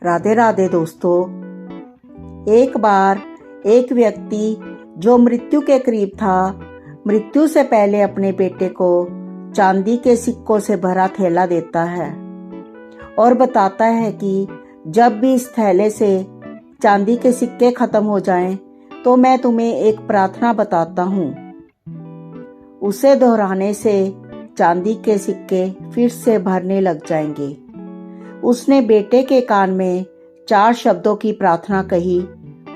राधे राधे दोस्तों। एक बार एक व्यक्ति जो मृत्यु के करीब था, मृत्यु से पहले अपने बेटे को चांदी के सिक्कों से भरा थैला देता है और बताता है कि जब भी इस थैले से चांदी के सिक्के खत्म हो जाएं, तो मैं तुम्हें एक प्रार्थना बताता हूँ। उसे दोहराने से चांदी के सिक्के फिर से भरने लग जाएंगे। उसने बेटे के कान में 4 शब्दों की प्रार्थना कही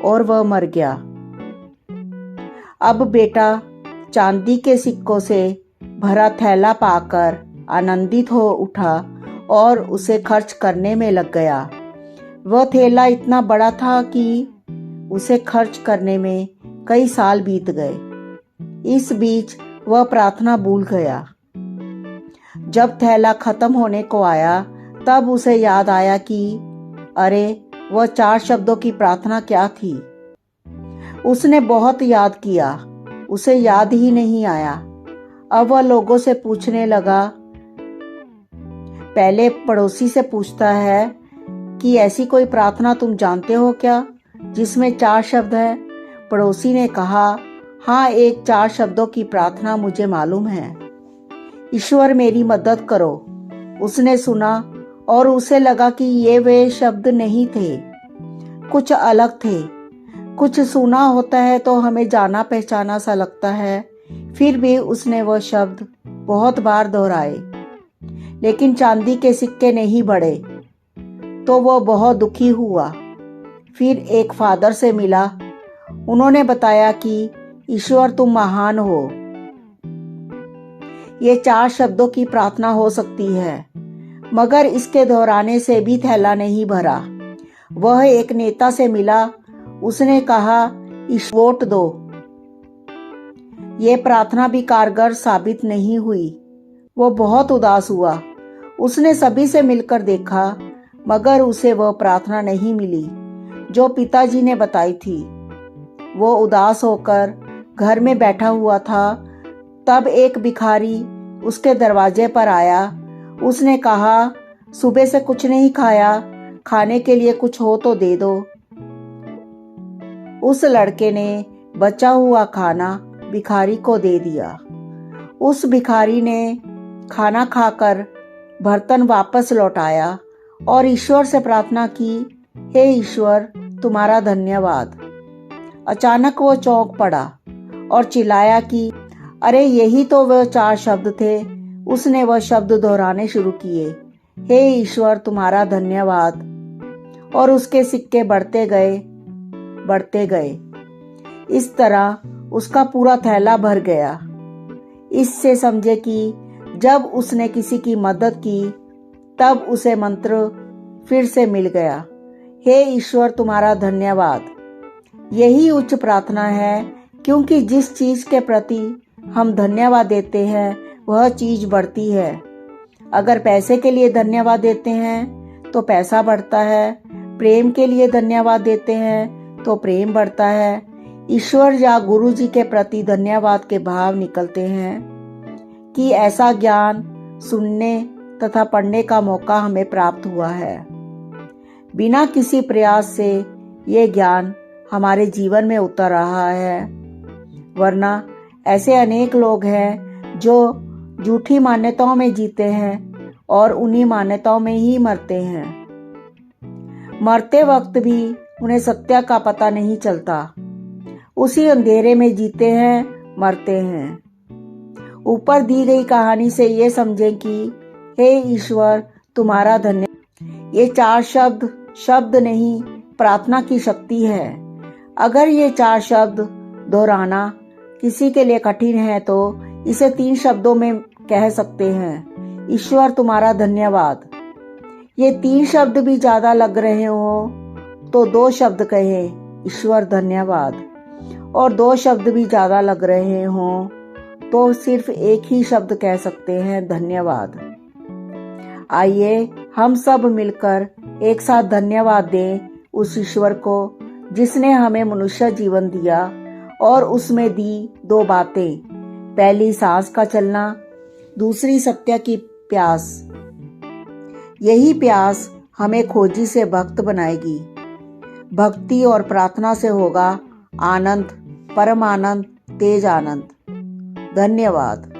और वह मर गया। अब बेटा चांदी के सिक्कों से भरा थैला पाकर आनंदित हो उठा और उसे खर्च करने में लग गया। वह थैला इतना बड़ा था कि उसे खर्च करने में कई साल बीत गए। इस बीच वह प्रार्थना भूल गया। जब थैला खत्म होने को आया, तब उसे याद आया कि अरे, वह 4 शब्दों की प्रार्थना क्या थी। उसने बहुत याद किया, उसे याद ही नहीं आया। अब वह लोगों से पूछने लगा। पहले पड़ोसी से पूछता है कि ऐसी कोई प्रार्थना तुम जानते हो क्या, जिसमें 4 शब्द है। पड़ोसी ने कहा, हाँ, एक 4 शब्दों की प्रार्थना मुझे मालूम है। ईश्वर मेरी मदद करो। उसने सुना और उसे लगा कि ये वे शब्द नहीं थे, कुछ अलग थे। कुछ सुना होता है तो हमें जाना पहचाना सा लगता है। फिर भी उसने वह शब्द बहुत बार दोहराए, लेकिन चांदी के सिक्के नहीं बढ़े, तो वह बहुत दुखी हुआ। फिर एक फादर से मिला। उन्होंने बताया कि ईश्वर तुम महान हो। ये 4 शब्दों की प्रार्थना हो सकती है, मगर इसके दोहराने से भी थैला नहीं भरा। वह एक नेता से मिला। उसने कहा, वोट दो। ये प्रार्थना भी कारगर साबित नहीं हुई। वो बहुत उदास हुआ। उसने सभी से मिलकर देखा, मगर उसे वह प्रार्थना नहीं मिली जो पिताजी ने बताई थी। वो उदास होकर घर में बैठा हुआ था। तब एक भिखारी उसके दरवाजे पर आया। उसने कहा, सुबह से कुछ नहीं खाया, खाने के लिए कुछ हो तो दे दो। उस लड़के ने बचा हुआ खाना भिखारी को दे दिया। उस भिखारी ने खाना खाकर बर्तन वापस लौटाया और ईश्वर से प्रार्थना की, हे ईश्वर, तुम्हारा धन्यवाद। अचानक वो चौंक पड़ा और चिल्लाया कि अरे, यही तो वह 4 शब्द थे। उसने वह शब्द दोहराने शुरू किए, हे ईश्वर, तुम्हारा धन्यवाद। और उसके सिक्के बढ़ते गए। इस तरह उसका पूरा थैला भर गया। इससे समझे कि जब उसने किसी की मदद की, तब उसे मंत्र फिर से मिल गया, हे ईश्वर, तुम्हारा धन्यवाद। यही उच्च प्रार्थना है, क्योंकि जिस चीज के प्रति हम धन्यवाद देते हैं, वह चीज बढ़ती है। अगर पैसे के लिए धन्यवाद देते हैं तो पैसा बढ़ता है। प्रेम के लिए धन्यवाद देते हैं तो प्रेम बढ़ता है। ईश्वर या गुरु जी के प्रति धन्यवाद के भाव निकलते हैं कि ऐसा ज्ञान सुनने तथा पढ़ने का मौका हमें प्राप्त हुआ है। बिना किसी प्रयास से ये ज्ञान हमारे जीवन में उतर रहा है। वरना ऐसे अनेक लोग हैं जो झूठी मान्यताओं में जीते हैं और उन्हीं मान्यताओं में ही मरते हैं। मरते वक्त भी उन्हें सत्य का पता नहीं चलता। उसी अंधेरे में जीते हैं, मरते हैं। ऊपर दी गई कहानी से ये समझें कि हे ईश्वर, तुम्हारा धन्यवाद। ये 4 शब्द नहीं, प्रार्थना की शक्ति है। अगर ये 4 शब्द दोहराना किसी के लिए कठिन है तो इसे 3 शब्दों में कह सकते हैं, ईश्वर, तुम्हारा धन्यवाद। ये 3 शब्द भी ज्यादा लग रहे हो तो 2 शब्द कहें, ईश्वर धन्यवाद। और 2 शब्द भी ज्यादा लग रहे हों तो सिर्फ एक ही शब्द कह सकते हैं, धन्यवाद। आइए हम सब मिलकर एक साथ धन्यवाद दें उस ईश्वर को जिसने हमें मनुष्य जीवन दिया और उसमें दी 2 बातें, पहली सांस का चलना, दूसरी सत्य की प्यास। यही प्यास हमें खोजी से भक्त बनाएगी। भक्ति और प्रार्थना से होगा आनंद, परम आनंद, तेज आनंद। धन्यवाद।